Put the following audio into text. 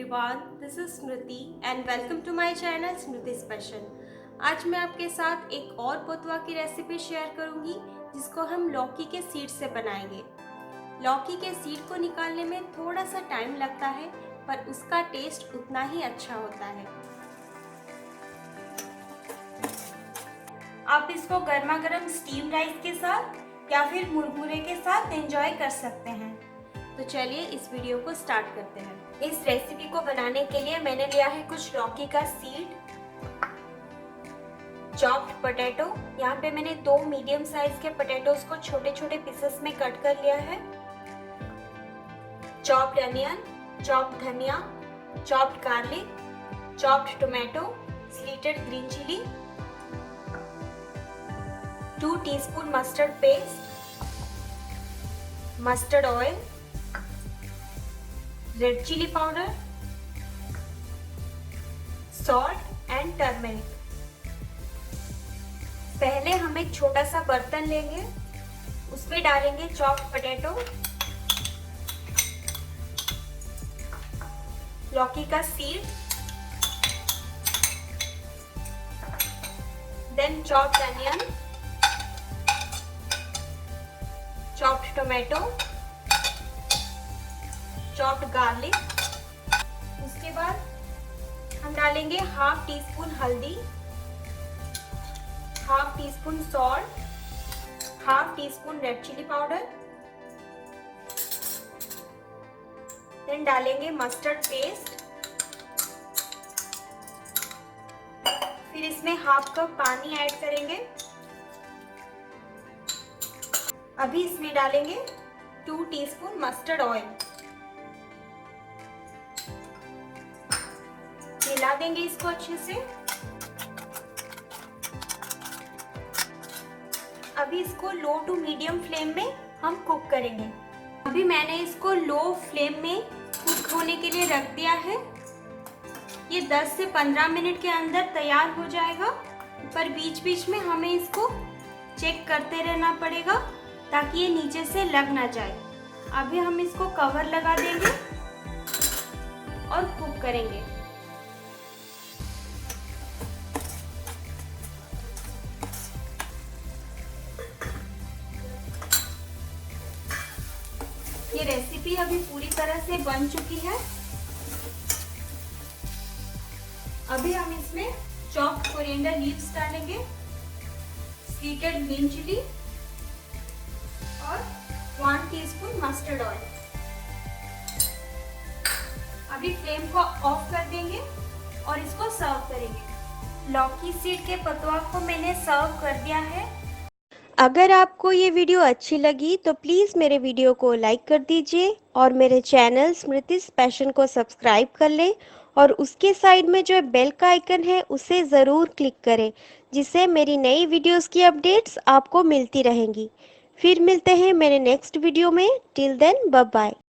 everyone, this is Smriti and welcome to my channel Smriti Special। आज मैं आपके साथ एक और बथुआ की रेसिपी शेयर करूंगी जिसको हम लौकी के सीड से बनाएंगे। लौकी के सीड को निकालने में थोड़ा सा टाइम लगता है पर उसका टेस्ट उतना ही अच्छा होता है। आप इसको गर्मा गर्म स्टीम राइस के साथ या फिर मुरमुरे के साथ एंजॉय कर सकते हैं। तो चलिए इस वीडियो को स्टार्ट करते हैं। इस रेसिपी को बनाने के लिए मैंने लिया है कुछ लौकी का सीड, चॉप्ड पोटैटो। यहाँ पे मैंने 2 मीडियम साइज के पोटैटोज को छोटे छोटे पीसेस में कट कर लिया है, chopped onion, chopped dhania, chopped garlic, chopped tomato, slitted green chilli, 2 teaspoon mustard paste, mustard oil, red chilli powder, salt and turmeric. पहले हम एक छोटा सा बर्तन लेंगे, उसमें डालेंगे चॉप्ड पोटैटो, लौकी का seed, then chopped onion, chopped tomato, chopped garlic. उसके बाद हम डालेंगे हाफ टी स्पून हल्दी, half teaspoon salt, half teaspoon red chilli powder, then डालेंगे मस्टर्ड पेस्ट, फिर इसमें हाफ कप पानी ऐड करेंगे। अभी इसमें डालेंगे 2 टीस्पून मस्टर्ड ऑयल, मिला देंगे इसको अच्छे से। अभी इसको लो टू मीडियम फ्लेम में हम कुक करेंगे। अभी मैंने इसको लो फ्लेम में कुक होने के लिए रख दिया है। ये 10 से 15 मिनट के अंदर तैयार हो जाएगा, पर बीच बीच में हमें इसको चेक करते रहना पड़ेगा ताकि ये नीचे से लग ना जाए। अभी हम इसको कवर लगा देंगे और कुक करेंगे। ये रेसिपी अभी पूरी तरह से बन चुकी है। अभी हम इसमें चॉप्ड कोरिएंडर लीव्स डालेंगे, स्लीटेड ग्रीन चिली और 1 टीस्पून मस्टर्ड ऑयल। अभी फ्लेम को ऑफ कर देंगे और इसको सर्व करेंगे। लौकी सीड के पतुआ को मैंने सर्व कर दिया है। अगर आपको ये वीडियो अच्छी लगी तो प्लीज़ मेरे वीडियो को लाइक कर दीजिए और मेरे चैनल स्मृति स्पेशल को सब्सक्राइब कर लें और उसके साइड में जो बेल का आइकन है उसे ज़रूर क्लिक करें, जिससे मेरी नई वीडियोस की अपडेट्स आपको मिलती रहेंगी। फिर मिलते हैं मेरे नेक्स्ट वीडियो में। Till then bye bye.